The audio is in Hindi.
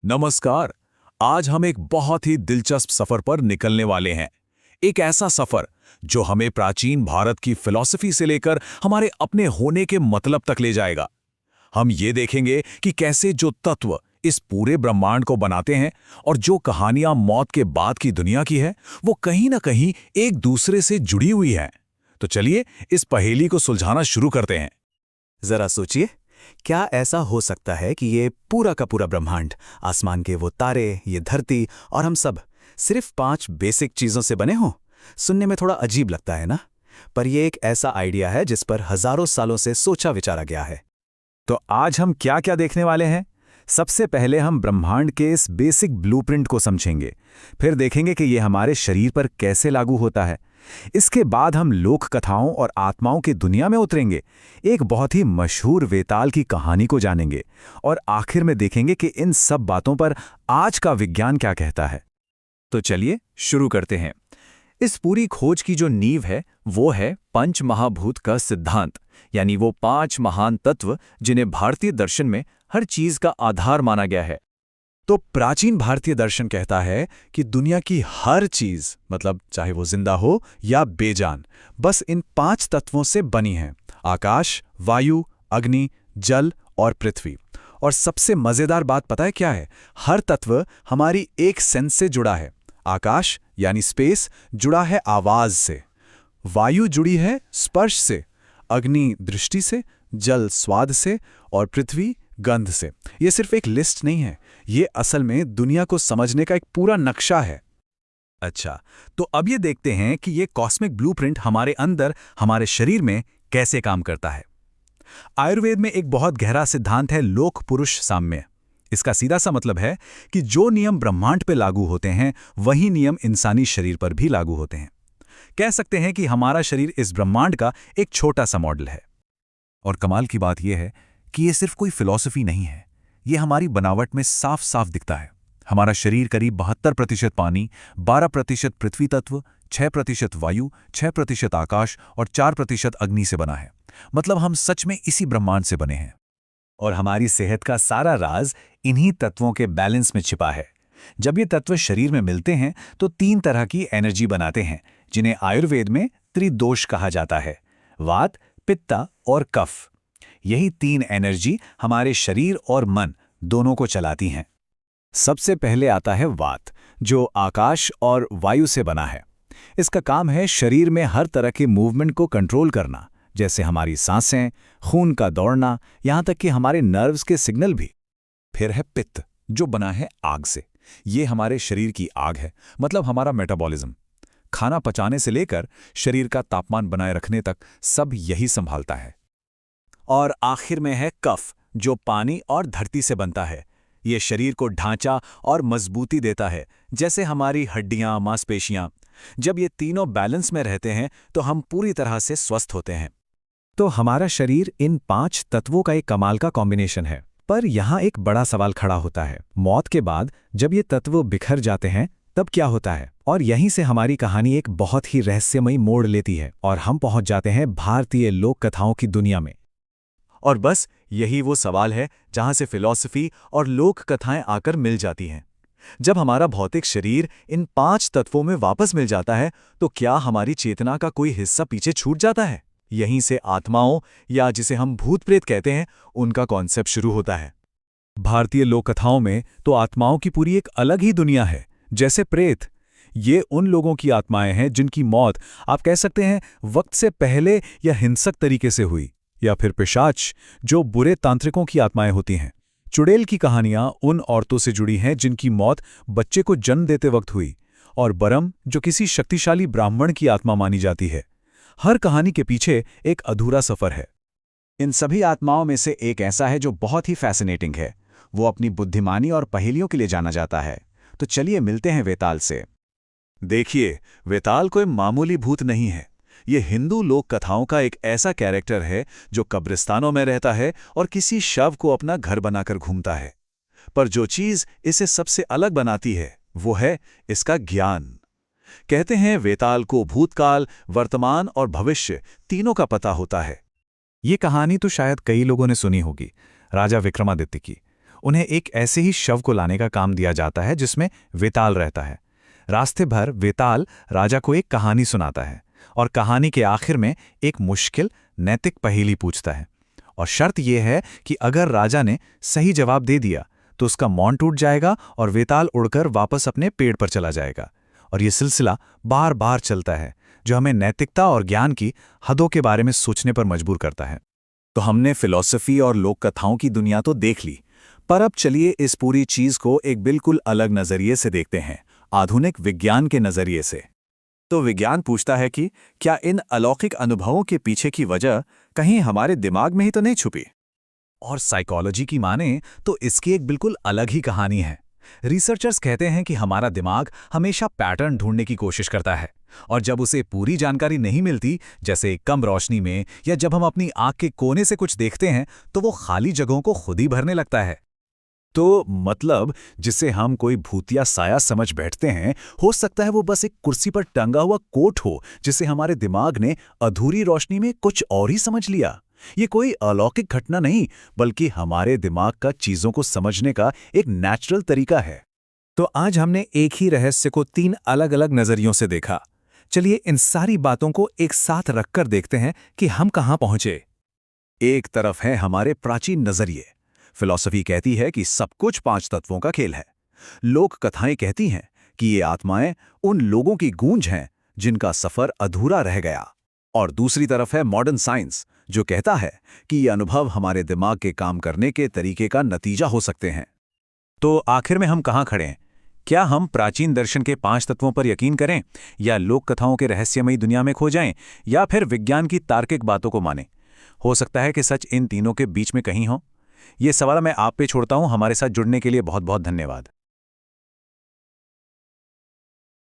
नमस्कार। आज हम एक बहुत ही दिलचस्प सफर पर निकलने वाले हैं। एक ऐसा सफर जो हमें प्राचीन भारत की फिलॉसफी से लेकर हमारे अपने होने के मतलब तक ले जाएगा। हम ये देखेंगे कि कैसे जो तत्व इस पूरे ब्रह्मांड को बनाते हैं और जो कहानियां मौत के बाद की दुनिया की है, वो कहीं ना कहीं एक दूसरे से जुड़ी हुई हैं। तो चलिए इस पहेली को सुलझाना शुरू करते हैं। जरा सोचिए, क्या ऐसा हो सकता है कि ये पूरा का पूरा ब्रह्मांड, आसमान के वो तारे, ये धरती और हम सब सिर्फ 5 बेसिक चीजों से बने हों? सुनने में थोड़ा अजीब लगता है ना? पर ये एक ऐसा आइडिया है जिस पर हजारों सालों से सोचा विचारा गया है। तो आज हम क्या क्या देखने वाले हैं? सबसे पहले हम ब्रह्मांड के इस बेसिक ब्लूप्रिंट को समझेंगे। फिर देखेंगे कि ये हमारे शरीर पर कैसे लागू होता है। इसके बाद हम लोक कथाओं और आत्माओं की दुनिया में उतरेंगे, एक बहुत ही मशहूर वेताल की कहानी को जानेंगे और आखिर में देखेंगे कि इन सब बातों पर आज का विज्ञान क्या कहता है। तो चलिए शुरू करते हैं। इस पूरी खोज की जो नींव है वो है पंच महाभूत का सिद्धांत, यानी वो 5 महान तत्व जिन्हें भारतीय दर्शन में हर चीज का आधार माना गया है। तो प्राचीन भारतीय दर्शन कहता है कि दुनिया की हर चीज, मतलब चाहे वो जिंदा हो या बेजान, बस इन 5 तत्वों से बनी है: आकाश, वायु, अग्नि, जल और पृथ्वी। और सबसे मजेदार बात पता है क्या है? हर तत्व हमारी एक सेंस से जुड़ा है। आकाश यानी स्पेस जुड़ा है आवाज से, वायु जुड़ी है स्पर्श से, अग्नि दृष्टि से, जल स्वाद से और पृथ्वी गंध से। ये सिर्फ एक लिस्ट नहीं है, ये असल में दुनिया को समझने का एक पूरा नक्शा है। अच्छा, तो अब ये देखते हैं कि ये कॉस्मिक ब्लूप्रिंट हमारे अंदर, हमारे शरीर में कैसे काम करता है। आयुर्वेद में एक बहुत गहरा सिद्धांत है लोक पुरुष साम्य। इसका सीधा सा मतलब है कि जो नियम ब्रह्मांड पे लागू होते हैं वही नियम इंसानी शरीर पर भी लागू होते हैं। कह सकते हैं कि हमारा शरीर इस ब्रह्मांड का एक छोटा सा मॉडल है। और कमाल की बात यह है कि ये सिर्फ कोई फिलॉसफी नहीं है, ये हमारी बनावट में साफ साफ दिखता है। हमारा शरीर करीब 72% पानी, 12% पृथ्वी तत्व, 6% वायु, 6% आकाश और 4% अग्नि से बना है। मतलब हम सच में इसी ब्रह्मांड से बने हैं। और हमारी सेहत का सारा राज इन्हीं तत्वों के बैलेंस में छिपा है। जब ये तत्व शरीर में मिलते हैं तो 3 तरह की एनर्जी बनाते हैं, जिन्हें आयुर्वेद में त्रिदोष कहा जाता है: वात, पित्ता और कफ। यही 3 एनर्जी हमारे शरीर और मन दोनों को चलाती हैं। सबसे पहले आता है वात, जो आकाश और वायु से बना है। इसका काम है शरीर में हर तरह के मूवमेंट को कंट्रोल करना, जैसे हमारी सांसें, खून का दौड़ना, यहां तक कि हमारे नर्व्स के सिग्नल भी। फिर है पित्त, जो बना है आग से। ये हमारे शरीर की आग है, मतलब हमारा मेटाबॉलिज्म। खाना पचाने से लेकर शरीर का तापमान बनाए रखने तक सब यही संभालता है। और आखिर में है कफ, जो पानी और धरती से बनता है। ये शरीर को ढांचा और मजबूती देता है, जैसे हमारी हड्डियां, मांसपेशियां। जब ये तीनों बैलेंस में रहते हैं तो हम पूरी तरह से स्वस्थ होते हैं। तो हमारा शरीर इन 5 तत्वों का एक कमाल का कॉम्बिनेशन है। पर यहाँ एक बड़ा सवाल खड़ा होता है, मौत के बाद जब ये तत्व बिखर जाते हैं तब क्या होता है? और यहीं से हमारी कहानी एक बहुत ही रहस्यमयी मोड़ लेती है और हम पहुंच जाते हैं भारतीय लोक कथाओं की दुनिया में। और बस यही वो सवाल है जहां से फिलॉसफी और लोक कथाएं आकर मिल जाती हैं। जब हमारा भौतिक शरीर इन 5 तत्वों में वापस मिल जाता है तो क्या हमारी चेतना का कोई हिस्सा पीछे छूट जाता है? यहीं से आत्माओं, या जिसे हम भूत प्रेत कहते हैं, उनका कॉन्सेप्ट शुरू होता है। भारतीय लोक कथाओं में तो आत्माओं की पूरी एक अलग ही दुनिया है। जैसे प्रेत, ये उन लोगों की आत्माएं हैं जिनकी मौत आप कह सकते हैं वक्त से पहले या हिंसक तरीके से हुई। या फिर पिशाच, जो बुरे तांत्रिकों की आत्माएं होती हैं। चुड़ैल की कहानियां उन औरतों से जुड़ी हैं जिनकी मौत बच्चे को जन्म देते वक्त हुई। और बरम, जो किसी शक्तिशाली ब्राह्मण की आत्मा मानी जाती है। हर कहानी के पीछे एक अधूरा सफर है। इन सभी आत्माओं में से एक ऐसा है जो बहुत ही फैसिनेटिंग है। वो अपनी बुद्धिमानी और पहेलियों के लिए जाना जाता है। तो चलिए मिलते हैं वेताल से। देखिए, वेताल कोई मामूली भूत नहीं है। ये हिंदू लोक कथाओं का एक ऐसा कैरेक्टर है जो कब्रिस्तानों में रहता है और किसी शव को अपना घर बनाकर घूमता है। पर जो चीज इसे सबसे अलग बनाती है वो है इसका ज्ञान। कहते हैं वेताल को भूतकाल, वर्तमान और भविष्य तीनों का पता होता है। ये कहानी तो शायद कई लोगों ने सुनी होगी, राजा विक्रमादित्य की। उन्हें एक ऐसे ही शव को लाने का काम दिया जाता है जिसमें वेताल रहता है। रास्ते भर वेताल राजा को एक कहानी सुनाता है और कहानी के आखिर में एक मुश्किल नैतिक पहेली पूछता है। और शर्त यह है कि अगर राजा ने सही जवाब दे दिया तो उसका मौन टूट जाएगा और वेताल उड़कर वापस अपने पेड़ पर चला जाएगा। और यह सिलसिला बार बार चलता है, जो हमें नैतिकता और ज्ञान की हदों के बारे में सोचने पर मजबूर करता है। तो हमने फिलॉसफी और लोक कथाओं की दुनिया तो देख ली, पर अब चलिए इस पूरी चीज को एक बिल्कुल अलग नजरिए से देखते हैं, आधुनिक विज्ञान के नजरिए से। तो विज्ञान पूछता है कि क्या इन अलौकिक अनुभवों के पीछे की वजह कहीं हमारे दिमाग में ही तो नहीं छुपी? और साइकोलॉजी की माने तो इसकी एक बिल्कुल अलग ही कहानी है। रिसर्चर्स कहते हैं कि हमारा दिमाग हमेशा पैटर्न ढूंढने की कोशिश करता है, और जब उसे पूरी जानकारी नहीं मिलती, जैसे कम रोशनी में या जब हम अपनी आंख के कोने से कुछ देखते हैं, तो वो खाली जगहों को खुद ही भरने लगता है। तो मतलब जिसे हम कोई भूतिया साया समझ बैठते हैं, हो सकता है वो बस एक कुर्सी पर टंगा हुआ कोट हो, जिसे हमारे दिमाग ने अधूरी रोशनी में कुछ और ही समझ लिया। ये कोई अलौकिक घटना नहीं, बल्कि हमारे दिमाग का चीजों को समझने का एक नेचुरल तरीका है। तो आज हमने एक ही रहस्य को 3 अलग अलग नजरियों से देखा। चलिए इन सारी बातों को एक साथ रखकर देखते हैं कि हम कहां पहुंचे। एक तरफ है हमारे प्राचीन नजरिए। फिलॉसफी कहती है कि सब कुछ 5 तत्वों का खेल है। लोक कथाएं कहती हैं कि ये आत्माएं उन लोगों की गूंज हैं जिनका सफर अधूरा रह गया। और दूसरी तरफ है मॉडर्न साइंस, जो कहता है कि ये अनुभव हमारे दिमाग के काम करने के तरीके का नतीजा हो सकते हैं। तो आखिर में हम कहां खड़े हैं? क्या हम प्राचीन दर्शन के 5 तत्वों पर यकीन करें, या लोक कथाओं के रहस्यमयी दुनिया में खो जाएं, या फिर विज्ञान की तार्किक बातों को मानें? हो सकता है कि सच इन तीनों के बीच में कहीं हो। ये सवाल मैं आप पे छोड़ता हूं। हमारे साथ जुड़ने के लिए बहुत बहुत धन्यवाद।